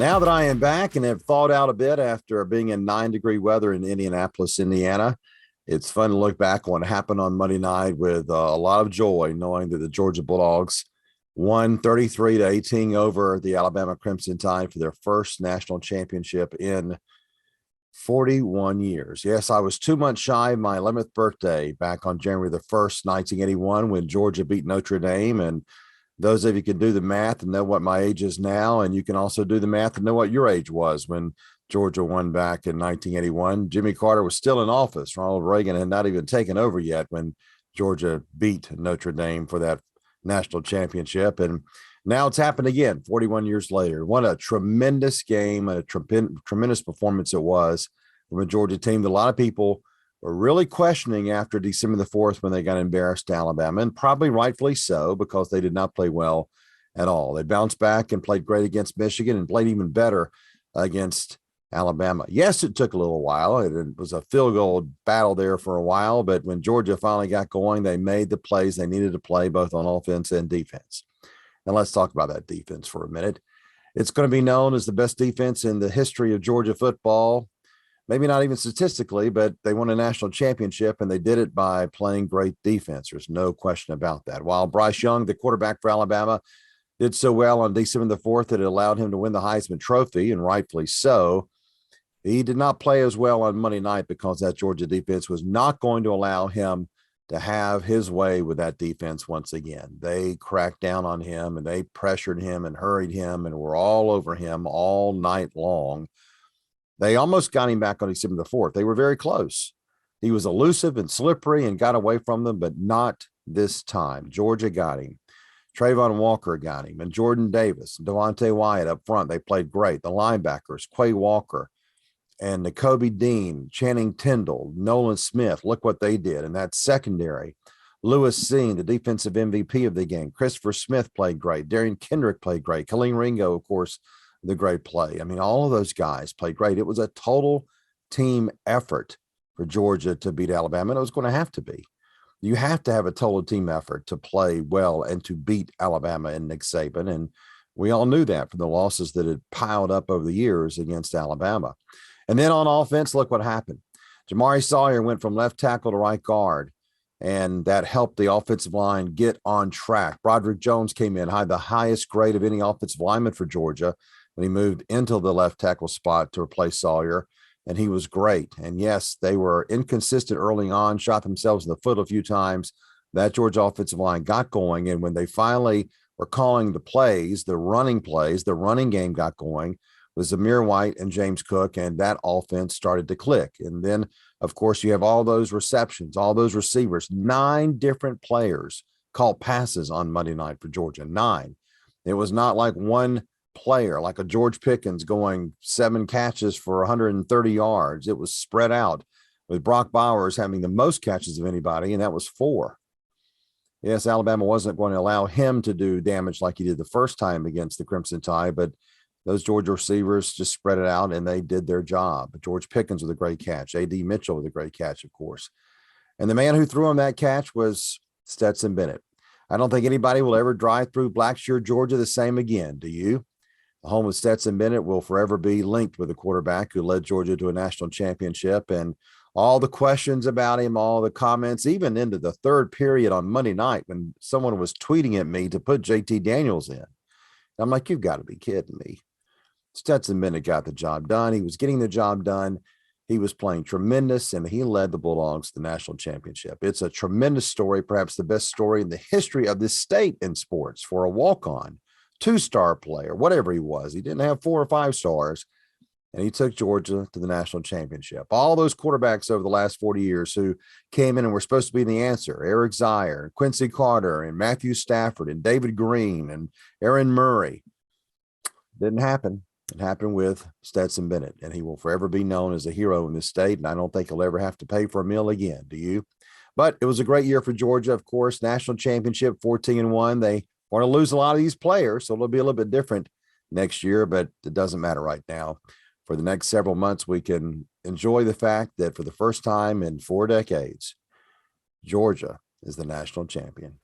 Now that I am back and have thawed out a bit after being in 9-degree weather in Indianapolis, Indiana, it's fun to look back on what happened on Monday night with a lot of joy, knowing that the Georgia Bulldogs won 33-18 over the Alabama Crimson Tide for their first national championship in 41 years. Yes, I was 2 months shy of my 11th birthday back on January the 1st, 1981, when Georgia beat Notre Dame. And those of you can do the math and know what my age is now, and you can also do the math and know what your age was when Georgia won back in 1981. Jimmy Carter was still in office. Ronald Reagan had not even taken over yet when Georgia beat Notre Dame for that national championship. And now it's happened again 41 years later. What a tremendous game and a tremendous performance it was from a Georgia team that a lot of people were really questioning after December the 4th when they got embarrassed to Alabama, and probably rightfully so, because they did not play well at all. They bounced back and played great against Michigan and played even better against Alabama. Yes, it took a little while. It was a field goal battle there for a while, but when Georgia finally got going, they made the plays they needed to play both on offense and defense. And let's talk about that defense for a minute. It's going to be known as the best defense in the history of Georgia football. Maybe not even statistically, but they won a national championship, and they did it by playing great defense. There's no question about that. While Bryce Young, the quarterback for Alabama, did so well on December the 4th that it allowed him to win the Heisman Trophy, and rightfully so, he did not play as well on Monday night because that Georgia defense was not going to allow him to have his way with that defense once again. They cracked down on him, and they pressured him and hurried him and were all over him all night long. They almost got him back on December the 4th. They were very close. He was elusive and slippery and got away from them, but not this time. Georgia got him. Trayvon Walker got him, and Jordan Davis, and Devontae Wyatt up front. They played great. The linebackers, Quay Walker and Nakobe Dean, Channing Tindall, Nolan Smith, look what they did. And that secondary, Lewis Seen, the defensive MVP of the game. Christopher Smith played great. Darian Kendrick played great. Khalil Ringo, of course, the great play. I mean, all of those guys played great. It was a total team effort for Georgia to beat Alabama, and it was going to have to be. You have to have a total team effort to play well and to beat Alabama and Nick Saban, and we all knew that from the losses that had piled up over the years against Alabama. And then on offense, look what happened. Jamari Sawyer went from left tackle to right guard, and that helped the offensive line get on track. Broderick Jones came in, had the highest grade of any offensive lineman for Georgia when he moved into the left tackle spot to replace Sawyer, and he was great. And yes, they were inconsistent early on, shot themselves in the foot a few times. That Georgia offensive line got going, and when they finally were calling the plays, the running game got going with Zamir White and James Cook, and that offense started to click. And then, of course, you have all those receptions, all those receivers. 9 different players called passes on Monday night for Georgia. 9. It was not like one player, like a George Pickens going 7 catches for 130 yards. It was spread out, with Brock Bowers having the most catches of anybody, and that was 4. Yes, Alabama wasn't going to allow him to do damage like he did the first time against the Crimson Tide, but those Georgia receivers just spread it out, and they did their job. George Pickens with a great catch. A.D. Mitchell with a great catch, of course. And the man who threw him that catch was Stetson Bennett. I don't think anybody will ever drive through Blackshear, Georgia the same again. Do you? The home of Stetson Bennett will forever be linked with the quarterback who led Georgia to a national championship. And all the questions about him, all the comments, even into the third period on Monday night when someone was tweeting at me to put JT Daniels in. I'm like, you've got to be kidding me. Stetson Bennett got the job done. He was getting the job done. He was playing tremendous, and he led the Bulldogs to the national championship. It's a tremendous story, perhaps the best story in the history of this state in sports for a walk-on, 2-star player, whatever he was. He didn't have 4 or 5 stars, and he took Georgia to the national championship. All those quarterbacks over the last 40 years who came in and were supposed to be the answer, Eric Zier, Quincy Carter, and Matthew Stafford, and David Green, and Aaron Murray, didn't happen. It happened with Stetson Bennett, and he will forever be known as a hero in this state, and I don't think he'll ever have to pay for a meal again. Do you? But it was a great year for Georgia, of course. National championship, 14-1. They want to lose a lot of these players, so it'll be a little bit different next year, but it doesn't matter right now. For the next several months, we can enjoy the fact that for the first time in 4 decades, Georgia is the national champion.